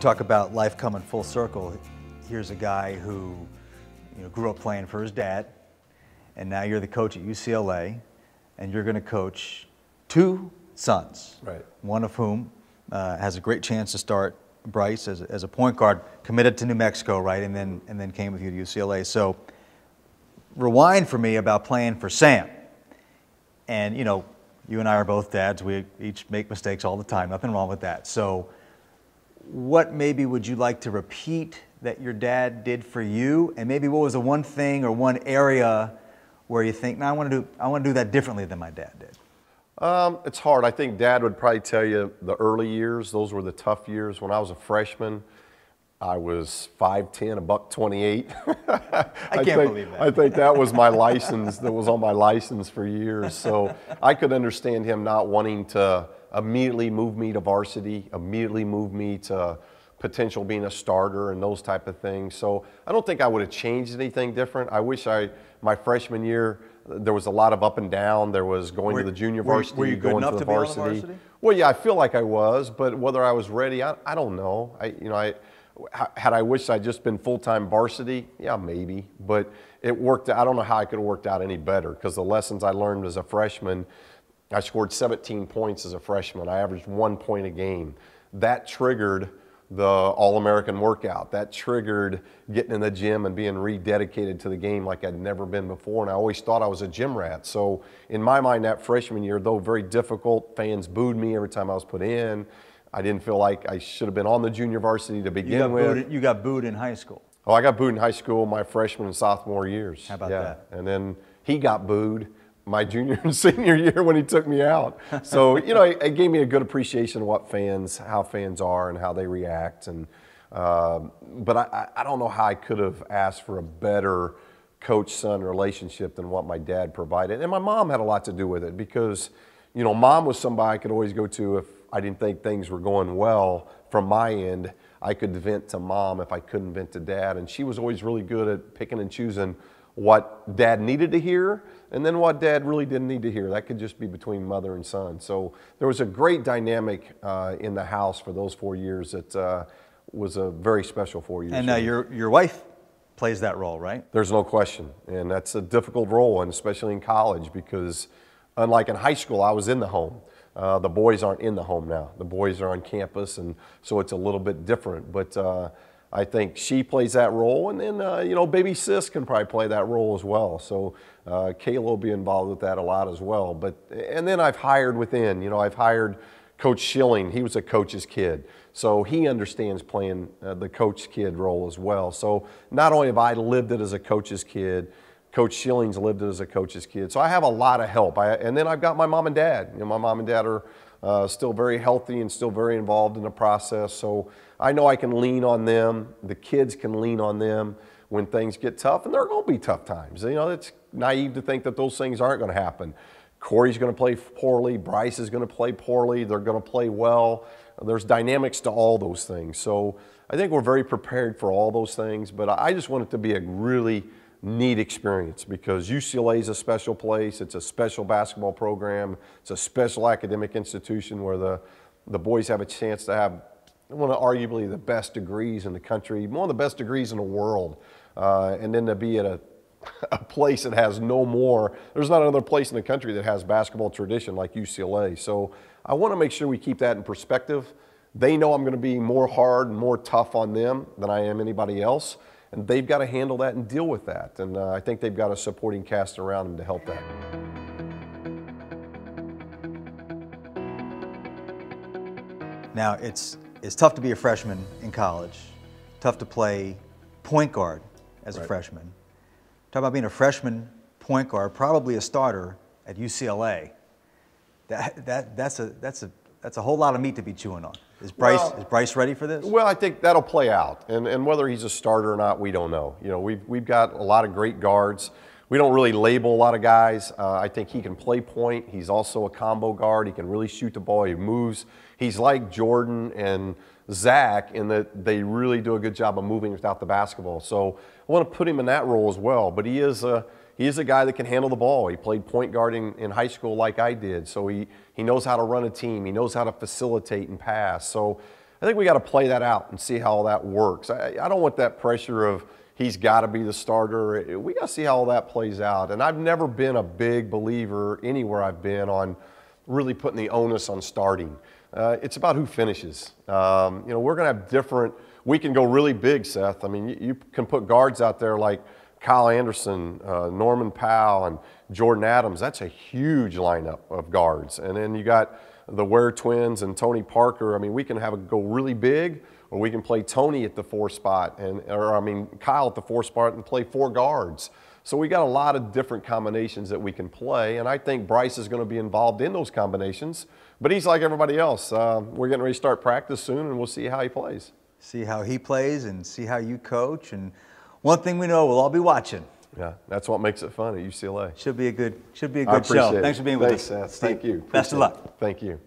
talk about life coming full circle. Here's a guy who grew up playing for his dad, and now you're the coach at UCLA, and you're going to coach two sons, right? One of whom has a great chance to start, Bryce, as a point guard, committed to New Mexico, right, and then came with you to UCLA. So rewind for me about playing for Sam. And you and I are both dads. We each make mistakes all the time. Nothing wrong with that. So what maybe would you like to repeat that your dad did for you? And maybe what was the one thing or one area where you think, no, I want to do that differently than my dad did? It's hard. I think Dad would probably tell you the early years, those were the tough years. When I was a freshman, I was 5'10", $128. I can't believe that. I think that was my license, that was on my license for years. So I could understand him not wanting to immediately move me to varsity, immediately move me to potential being a starter and those type of things. So I don't think I would have changed anything different. I wish my freshman year, there was a lot of up and down. There was going to the junior varsity, were you good going enough to the be on varsity. the varsity. Well, yeah, I feel like I was, but whether I was ready, I don't know. Had I wished I'd just been full-time varsity, yeah, maybe. But it worked. I don't know how I could have worked out any better, because the lessons I learned as a freshman, I scored 17 points as a freshman. I averaged 1 point a game. That triggered the All-American workout. That triggered getting in the gym and being rededicated to the game like I'd never been before. And I always thought I was a gym rat. So in my mind, that freshman year, though very difficult, fans booed me every time I was put in. I didn't feel like I should have been on the junior varsity to begin with. You got booed in high school. Oh, I got booed in high school my freshman and sophomore years. How about that? And then he got booed my junior and senior year when he took me out. So, it gave me a good appreciation of how fans are and how they react. And but I don't know how I could have asked for a better coach-son relationship than what my dad provided. And my mom had a lot to do with it, because, Mom was somebody I could always go to if I didn't think things were going well from my end. I could vent to Mom if I couldn't vent to Dad. And she was always really good at picking and choosing what Dad needed to hear, and then what Dad really didn't need to hear. That could just be between mother and son. So there was a great dynamic in the house for those 4 years that was a very special 4 years. And now your wife plays that role, right? There's no question. And that's a difficult role, and especially in college, because unlike in high school, I was in the home. The boys aren't in the home now. The boys are on campus, and so it's a little bit different. But I think she plays that role, and then baby sis can probably play that role as well. So Kayla will be involved with that a lot as well. And then I've hired within. I've hired Coach Schilling. He was a coach's kid, so he understands playing the coach kid role as well. So not only have I lived it as a coach's kid, Coach Schilling's lived it as a coach's kid. So I have a lot of help. And then I've got my mom and dad. My mom and dad are still very healthy and still very involved in the process. So I know I can lean on them. The kids can lean on them when things get tough, and there are going to be tough times. It's naive to think that those things aren't going to happen. Corey's going to play poorly. Bryce is going to play poorly. They're going to play well. There's dynamics to all those things. So I think we're very prepared for all those things, but I just want it to be a really neat experience, because UCLA is a special place. It's a special basketball program. It's a special academic institution where the boys have a chance to have one of arguably the best degrees in the country, one of the best degrees in the world, and then to be at a place that has no more. There's not another place in the country that has basketball tradition like UCLA. So I want to make sure we keep that in perspective. They know I'm going to be more hard and more tough on them than I am anybody else. And they've got to handle that and deal with that. And I think they've got a supporting cast around them to help that. Now, it's tough to be a freshman in college, tough to play point guard as a freshman. Talk about being a freshman point guard, probably a starter at UCLA. That's a whole lot of meat to be chewing on. Is Bryce ready for this? Well, I think that'll play out, and whether he's a starter or not, we don't know. We've got a lot of great guards. We don't really label a lot of guys. I think he can play point. He's also a combo guard. He can really shoot the ball. He moves. He's like Jordan and Zach in that they really do a good job of moving without the basketball. So I want to put him in that role as well. But he is a guy that can handle the ball. He played point guard in high school like I did. So he knows how to run a team. He knows how to facilitate and pass. So I think we got to play that out and see how all that works. I don't want that pressure of he's got to be the starter. We got to see how all that plays out. And I've never been a big believer anywhere I've been on really putting the onus on starting. It's about who finishes. You know, we're going to have different. We can go really big, Seth. I mean, you can put guards out there like Kyle Anderson, Norman Powell, and Jordan Adams. That's a huge lineup of guards. And then you got the Ware twins and Tony Parker. I mean, we can have it go really big, or we can play Tony at the 4 spot, Kyle at the 4 spot and play 4 guards. So we got a lot of different combinations that we can play, and I think Bryce is going to be involved in those combinations. But he's like everybody else. We're getting ready to start practice soon, and we'll see how he plays. See how he plays and see how you coach. And one thing we know, we'll all be watching. Yeah, that's what makes it fun at UCLA. Should be a good I appreciate show. it. Thanks for being with us. us. Seth. Thank you. Best of luck. Thank you.